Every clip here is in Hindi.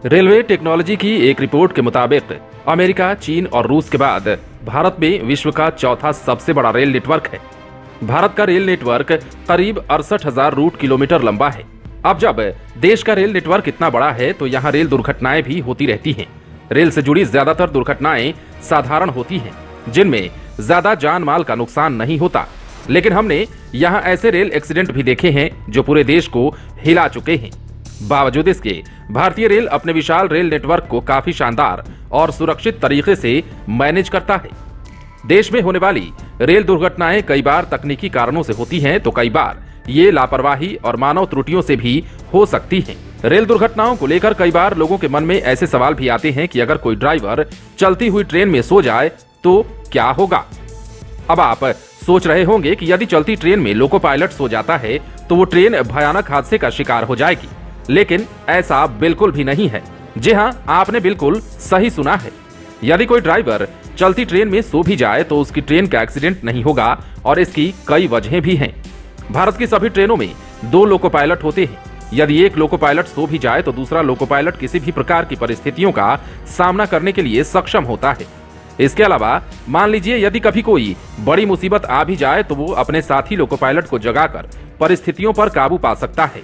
रेलवे टेक्नोलॉजी की एक रिपोर्ट के मुताबिक अमेरिका, चीन और रूस के बाद भारत में विश्व का चौथा सबसे बड़ा रेल नेटवर्क है। भारत का रेल नेटवर्क करीब 68,000 रूट किलोमीटर लंबा है। अब जब देश का रेल नेटवर्क इतना बड़ा है तो यहाँ रेल दुर्घटनाएं भी होती रहती हैं। रेल से जुड़ी ज्यादातर दुर्घटनाएं साधारण होती हैं, जिनमें ज्यादा जान माल का नुकसान नहीं होता। लेकिन हमने यहाँ ऐसे रेल एक्सीडेंट भी देखे हैं जो पूरे देश को हिला चुके हैं। बावजूद इसके भारतीय रेल अपने विशाल रेल नेटवर्क को काफी शानदार और सुरक्षित तरीके से मैनेज करता है। देश में होने वाली रेल दुर्घटनाएं कई बार तकनीकी कारणों से होती हैं, तो कई बार ये लापरवाही और मानव त्रुटियों से भी हो सकती हैं। रेल दुर्घटनाओं को लेकर कई बार लोगों के मन में ऐसे सवाल भी आते हैं कि अगर कोई ड्राइवर चलती हुई ट्रेन में सो जाए तो क्या होगा। अब आप सोच रहे होंगे कि यदि चलती ट्रेन में लोको पायलट सो जाता है तो वो ट्रेन भयानक हादसे का शिकार हो जाएगी, लेकिन ऐसा बिल्कुल भी नहीं है। जी हाँ, आपने बिल्कुल सही सुना है। यदि कोई ड्राइवर चलती ट्रेन में सो भी जाए तो उसकी ट्रेन का एक्सीडेंट नहीं होगा और इसकी कई वजहें भी हैं। भारत की सभी ट्रेनों में 2 लोको पायलट होते हैं। यदि एक लोको पायलट सो भी जाए तो दूसरा लोको पायलट किसी भी प्रकार की परिस्थितियों का सामना करने के लिए सक्षम होता है। इसके अलावा मान लीजिए यदि कभी कोई बड़ी मुसीबत आ भी जाए तो वो अपने साथी लोको पायलट को जगाकर परिस्थितियों पर काबू पा सकता है।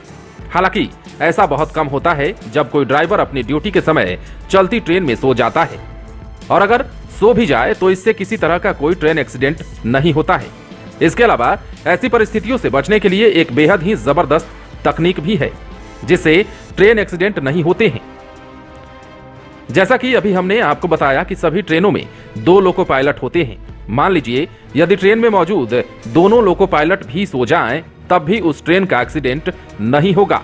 हालांकि ऐसा बहुत कम होता है जब कोई ड्राइवर अपनी ड्यूटी के समय चलती ट्रेन में सो जाता है, और अगर सो भी जाए तो इससे किसी तरह का कोई ट्रेन एक्सीडेंट नहीं होता है। इसके अलावा ऐसी परिस्थितियों से बचने के लिए एक बेहद ही जबरदस्त तकनीक भी है जिससे ट्रेन एक्सीडेंट नहीं होते हैं। जैसा कि अभी हमने आपको बताया कि सभी ट्रेनों में 2 लोको पायलट होते हैं। मान लीजिए यदि ट्रेन में मौजूद दोनों लोको पायलट भी सो जाएं, तब भी उस ट्रेन का एक्सीडेंट नहीं होगा।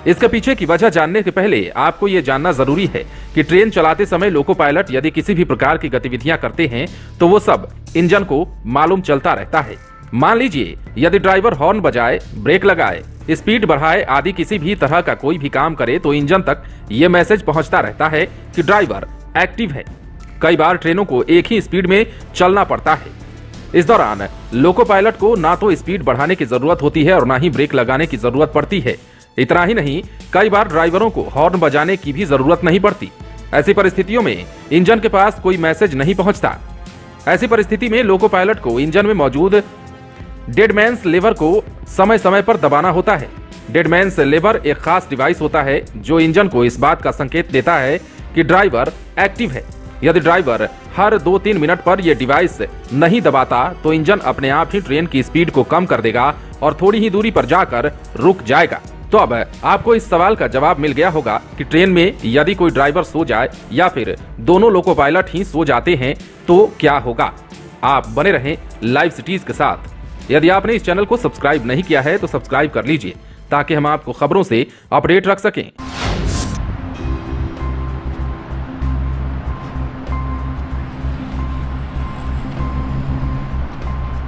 इसके पीछे की वजह जानने के पहले आपको यह जानना जरूरी है कि ट्रेन चलाते समय लोको पायलट यदि किसी भी प्रकार की गतिविधियां करते हैं तो वो सब इंजन को मालूम चलता रहता है। मान लीजिए यदि ड्राइवर हॉर्न बजाए, ब्रेक लगाए, स्पीड बढ़ाए आदि किसी भी तरह का कोई भी काम करे तो इंजन तक ये मैसेज पहुंचता रहता है कि ड्राइवर एक्टिव है। कई बार ट्रेनों को एक ही स्पीड में चलना पड़ता है। इस दौरान लोको पायलट को ना तो स्पीड बढ़ाने की जरूरत होती है और ना ही ब्रेक लगाने की जरूरत पड़ती है। इतना ही नहीं, कई बार ड्राइवरों को हॉर्न बजाने की भी जरूरत नहीं पड़ती। ऐसी परिस्थितियों में इंजन के पास कोई मैसेज नहीं पहुंचता। ऐसी परिस्थिति में लोको पायलट को इंजन में मौजूद डेडमैन्स लेवर को समय समय पर दबाना होता है। डेडमैन्स लेवर एक खास डिवाइस होता है जो इंजन को इस बात का संकेत देता है कि ड्राइवर एक्टिव है। यदि ड्राइवर हर 2-3 मिनट पर यह डिवाइस नहीं दबाता तो इंजन अपने आप ही ट्रेन की स्पीड को कम कर देगा और थोड़ी ही दूरी पर जाकर रुक जाएगा। तो अब आपको इस सवाल का जवाब मिल गया होगा कि ट्रेन में यदि कोई ड्राइवर सो जाए या फिर दोनों लोको पायलट ही सो जाते हैं तो क्या होगा। आप बने रहें लाइव सिटीज के साथ। यदि आपने इस चैनल को सब्सक्राइब नहीं किया है तो सब्सक्राइब कर लीजिए ताकि हम आपको खबरों से अपडेट रख सकें।